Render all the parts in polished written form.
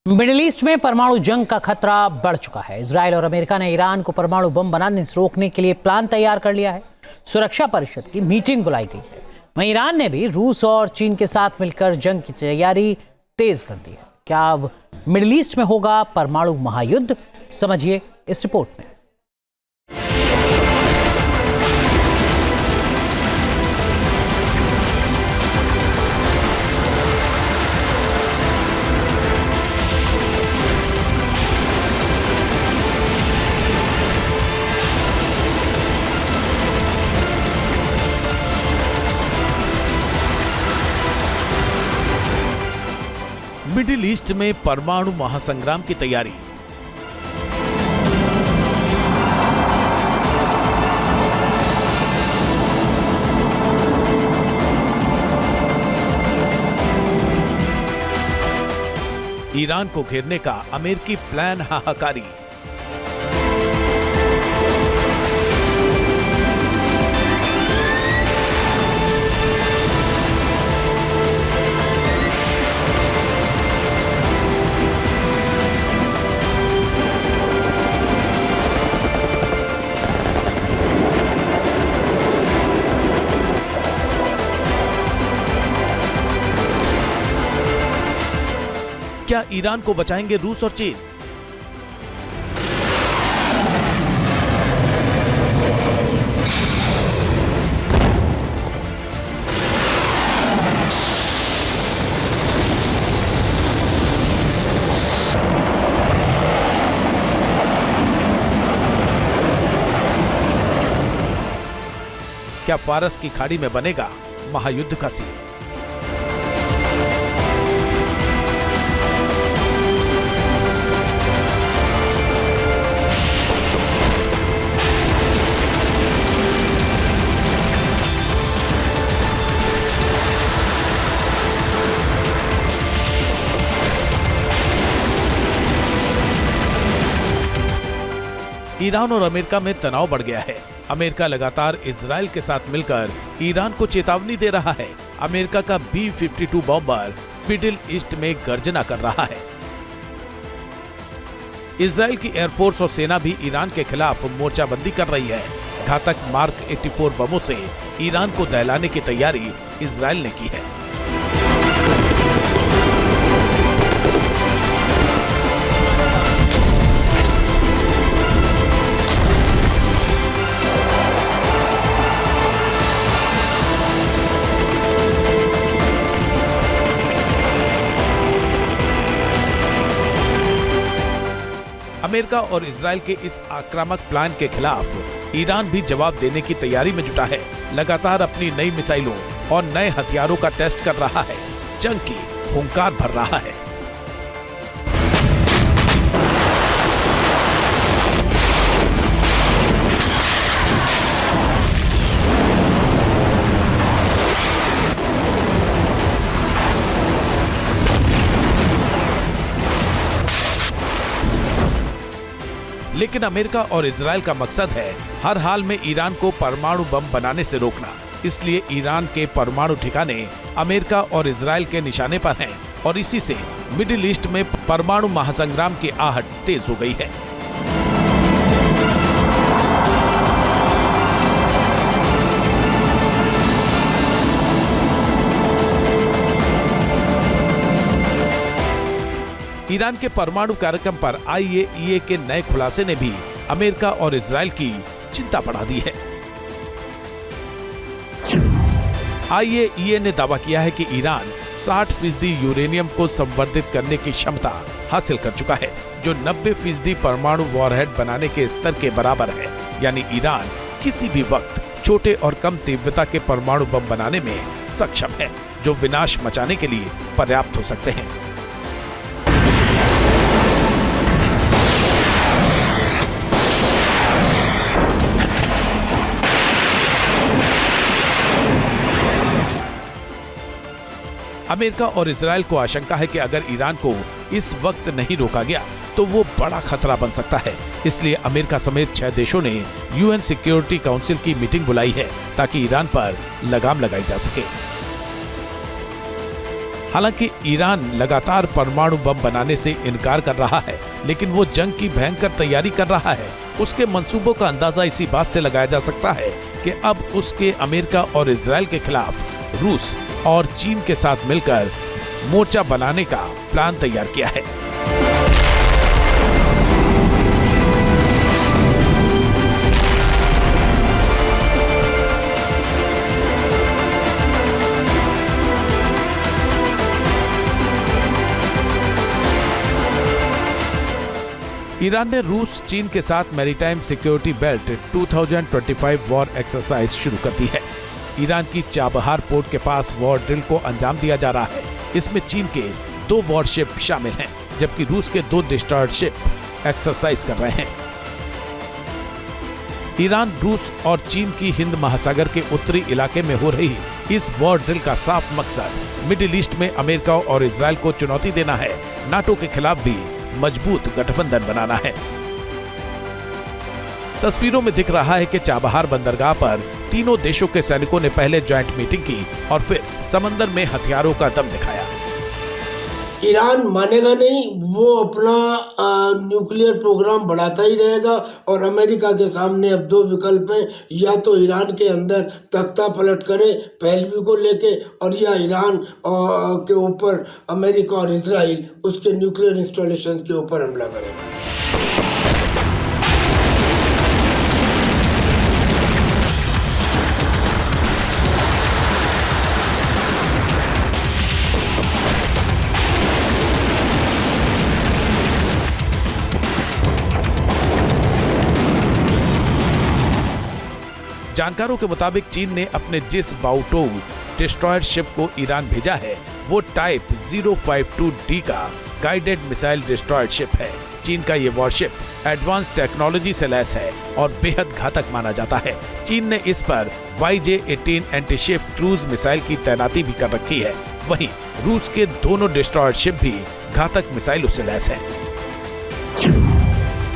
Middle east में परमाणु जंग का खतरा बढ़ चुका है। इजरायल और अमेरिका ने ईरान को परमाणु बम बनाने से रोकने के लिए प्लान तैयार कर लिया है। सुरक्षा परिषद की मीटिंग बुलाई गई है। वहीं ईरान ने भी रूस और चीन के साथ मिलकर जंग की तैयारी तेज कर दी है। क्या अब मिडिल ईस्ट में होगा परमाणु महायुद्ध? समझिए इस रिपोर्ट में। मिडिल ईस्ट में परमाणु महासंग्राम की तैयारी। ईरान को घेरने का अमेरिकी प्लान हाहाकारी। क्या ईरान को बचाएंगे रूस और चीन? क्या फारस की खाड़ी में बनेगा महायुद्ध का सीन? ईरान और अमेरिका में तनाव बढ़ गया है। अमेरिका लगातार इजरायल के साथ मिलकर ईरान को चेतावनी दे रहा है। अमेरिका का B-52 बॉम्बर मिडिल ईस्ट में गर्जना कर रहा है। इजरायल की एयरफोर्स और सेना भी ईरान के खिलाफ मोर्चाबंदी कर रही है। घातक मार्क 84 बमों से ईरान को दहलाने की तैयारी इजरायल ने की है। अमेरिका और इजरायल के इस आक्रामक प्लान के खिलाफ ईरान भी जवाब देने की तैयारी में जुटा है। लगातार अपनी नई मिसाइलों और नए हथियारों का टेस्ट कर रहा है। जंग की हुंकार भर रहा है। लेकिन अमेरिका और इजरायल का मकसद है हर हाल में ईरान को परमाणु बम बनाने से रोकना। इसलिए ईरान के परमाणु ठिकाने अमेरिका और इजरायल के निशाने पर हैं और इसी से मिडिल ईस्ट में परमाणु महासंग्राम की आहट तेज हो गई है। ईरान के परमाणु कार्यक्रम पर IAEA के नए खुलासे ने भी अमेरिका और इजरायल की चिंता बढ़ा दी है। IAEA ने दावा किया है कि ईरान 60% यूरेनियम को संवर्धित करने की क्षमता हासिल कर चुका है, जो 90% परमाणु वॉरहेड बनाने के स्तर के बराबर है। यानी ईरान किसी भी वक्त छोटे और कम तीव्रता के परमाणु बम बनाने में सक्षम है, जो विनाश मचाने के लिए पर्याप्त हो सकते हैं। अमेरिका और इजरायल को आशंका है कि अगर ईरान को इस वक्त नहीं रोका गया तो वो बड़ा खतरा बन सकता है। इसलिए अमेरिका समेत 6 देशों ने UN सिक्योरिटी काउंसिल की मीटिंग बुलाई है ताकि ईरान पर लगाम लगाई जा सके। हालांकि ईरान लगातार परमाणु बम बनाने से इनकार कर रहा है, लेकिन वो जंग की भयंकर तैयारी कर रहा है। उसके मंसूबों का अंदाजा इसी बात से लगाया जा सकता है कि अब उसके अमेरिका और इजराइल के खिलाफ रूस और चीन के साथ मिलकर मोर्चा बनाने का प्लान तैयार किया है। ईरान ने रूस चीन के साथ maritime security belt 2025 war exercise शुरू कर दी है। ईरान की चाबहार पोर्ट के पास वॉर ड्रिल को अंजाम दिया जा रहा है। इसमें चीन के 2 वॉरशिप शामिल हैं, जबकि रूस के 2 डिस्ट्रॉयर शिप एक्सरसाइज कर रहे हैं। ईरान, रूस और चीन की हिंद महासागर के उत्तरी इलाके में हो रही इस वॉर ड्रिल का साफ मकसद मिडिल ईस्ट में अमेरिका और इजराइल को चुनौती देना है। नाटो के खिलाफ भी मजबूत गठबंधन बनाना है। तस्वीरों में दिख रहा है कि चाबहार बंदरगाह पर तीनों देशों के सैनिकों ने पहले ज्वाइंट मीटिंग की और फिर समंदर में हथियारों का दम दिखाया। ईरान मानेगा नहीं, वो अपना न्यूक्लियर प्रोग्राम बढ़ाता ही रहेगा और अमेरिका के सामने अब 2 विकल्प हैं, या तो ईरान के अंदर तख्ता पलट करे पहलवी को लेके, और या ईरान के ऊपर अमेरिका और इजराइल उसके न्यूक्लियर इंस्टॉलेशन के ऊपर हमला करेगा। जानकारों के मुताबिक चीन ने अपने जिस बाओटोउ डिस्ट्रॉयर शिप को ईरान भेजा है वो टाइप 052D का गाइडेड मिसाइल डिस्ट्रॉयर शिप है। चीन का ये वॉरशिप एडवांस टेक्नोलॉजी से लैस है और बेहद घातक माना जाता है। चीन ने इस पर YJ-18 एंटीशिप क्रूज मिसाइल की तैनाती भी कर रखी है। वहीं रूस के दोनों डिस्ट्रॉयर शिप भी घातक मिसाइलों से लैस है।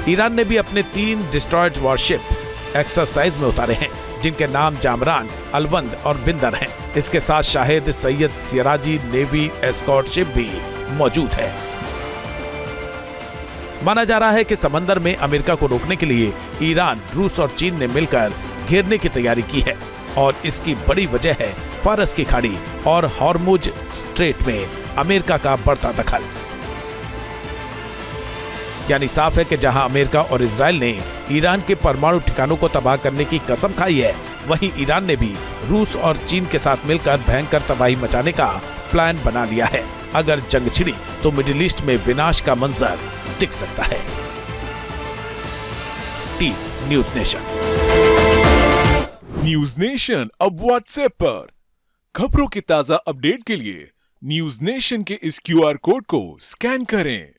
ईरान ने भी अपने 3 डिस्ट्रॉयड वॉरशिप एक्सरसाइज में उतारे हैं, जिनके नाम जामरान, अलवंद और बिंदर हैं। इसके साथ Shahid, Syed, Siraji navy escort ship भी मौजूद है। माना जा रहा है कि समंदर में अमेरिका को रोकने के लिए ईरान, रूस और चीन ने मिलकर घेरने की तैयारी की है और इसकी बड़ी वजह है फारस की खाड़ी और हॉर्मुज स्ट्रेट में अमेरिका का बढ़ता दखल। यानी साफ है कि जहां अमेरिका और इजराइल ने ईरान के परमाणु ठिकानों को तबाह करने की कसम खाई है, वहीं ईरान ने भी रूस और चीन के साथ मिलकर भयंकर तबाही मचाने का प्लान बना लिया है। अगर जंग छिड़ी तो मिडिल ईस्ट में विनाश का मंजर दिख सकता है। T news nation. News nation अब व्हाट्सएप पर खबरों की ताजा अपडेट के लिए न्यूज नेशन के इस QR कोड को स्कैन करें।